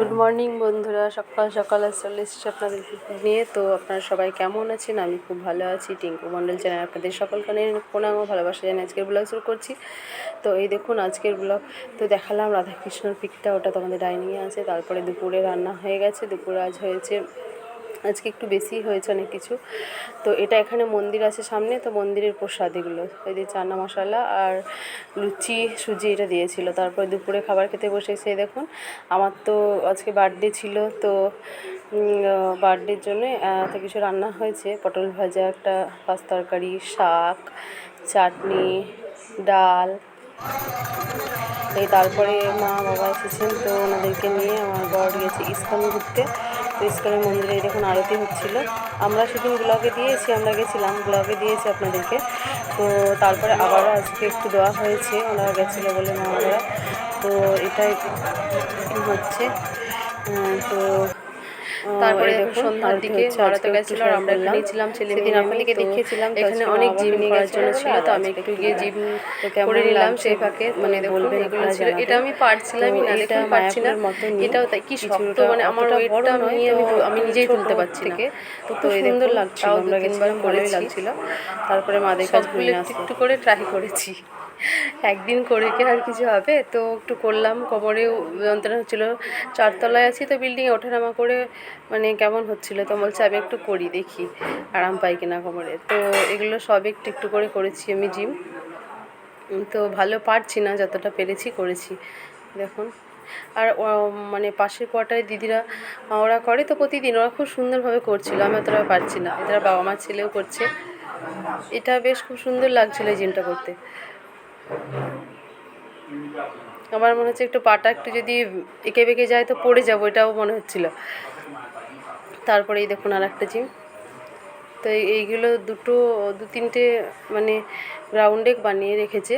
Good morning বন্ধুরা, সকাল সকাল চলে এসেছি আপনাদের নিয়ে। তো আপনারা সবাই কেমন আছেন? আমি খুব ভালো আছি। টিঙ্কু মণ্ডল চ্যানেল আপনাদের সকলকে প্রণাম ও ভালোবাসা জানিয়ে আজকের ব্লগ শুরু করছি। তো এই দেখুন আজকের ব্লগ তো দেখালাম রাধাকৃষ্ণর পিকটা, ওটা তোমাদের ডাইনিংয়ে আছে। তারপরে দুপুরে রান্না হয়ে গেছে। দুপুরে আজ হয়েছে, আজকে একটু বেশি হয়েছে অনেক কিছু। তো এটা এখানে মন্দির আছে সামনে, তো মন্দিরের প্রসাদ এগুলো, এই যে চানা মশলা আর লুচি সুজি এটা দিয়েছিল। তারপরে দুপুরে খাবার খেতে বসে এসে দেখুন আমার তো আজকে বার্থডে ছিল, তো বার্থডের জন্য এত কিছু রান্না হয়েছে। পটল ভাজা, একটা পাঁচ তরকারি, শাক, চাটনি, ডাল। এই তারপরে মা বাবা এসেছেন, তো ওনাদেরকে নিয়ে আমার বর গেছে ইস্কন ঘুরতে। তো ইস্কনের মন্দিরে দেখুন আরতি হচ্ছিল। আমরা সেদিন ব্লগে দিয়েছি, আমরা গেছিলাম, ব্লগে দিয়েছি আপনাদেরকে। তো তারপরে আবারও আজকে একটু দেওয়া হয়েছে, ওনারা গেছিলো বলে মা বাবারা। তো এটাই হচ্ছে। তো তারপরে দেখুন সন্ধ্যার দিকে মারা তো গেছিলো আর আমরা এখানেই ছিলাম ছেলে মেয়ে। আপনাদেরকে দেখিয়েছিলাম, এখানে অনেক জিম করার জন্য ছিল, তো আমি একটু গিয়ে জিম করে নিলাম সেই ফাঁকে। মানে বলবেন এগুলো ছিল, এটা আমি পারছিলামই না, দেখুন পারছি না। এটাও তাই কি শক্ত, মানে আমার ওয়েটটা নিয়ে আমি নিজেই তুলতে পারছি না। তো খুব সুন্দর লাগছিল, আমরা তিনবার ভালোই লাগছিল। তারপরে মাদের কাছে ঘুরে একটু করে ট্রাই করেছি। একদিন করে কি আর কিছু হবে, তো একটু করলাম। কোমরে যন্ত্রণা হচ্ছিলো, চারতলায় আছি তো বিল্ডিংয়ে ওঠানামা করে মানে কেমন হচ্ছিলো, তো বলছে আমি একটু করি দেখি আরাম পাই কিনা কোমরে। তো এগুলো সব একটু একটু করে করেছি আমি জিম। তো ভালো পারছি না, যতটা পেরেছি করেছি দেখুন। আর মানে পাশের কোয়ার্টারে দিদিরা ওরা করে তো প্রতিদিন, ওরা খুব সুন্দরভাবে করছিল, আমি অতটা পারছি না। এরা বাবা মার ছেলেও করছে, এটা বেশ খুব সুন্দর লাগছিলো এই জিমটা করতে। আমার মনে হচ্ছে একটু পাটা একটু যদি এঁকে বেঁকে যায় তো পড়ে যাবো, এটাও মনে হচ্ছিল। তারপরে এই দেখুন আর একটা জিম। তো এইগুলো দু তিনটে মানে গ্রাউন্ডে বানিয়ে রেখেছে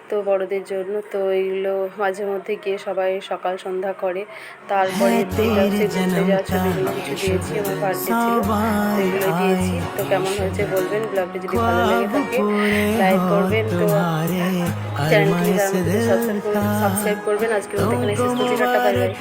তো বড়দের জন্য। তো এইগুলো মাঝে মধ্যে গিয়ে সবাই সকাল সন্ধ্যা করে। তারপরে এটা হচ্ছে ঘুরতে যাওয়ার ছবিগুলো কিছু দিয়েছি, আমার বার্থডে ছিল তো এগুলো দিয়েছি। তো কেমন হয়েছে বলবেন, ব্লগটা যদি ভালো লেগে থাকে লাইক করবেন, তো চ্যানেলটি সাবস্ক্রাইব করবেন। আজকের মতো এখানে শেষ করছি, টাটা বাই বাই।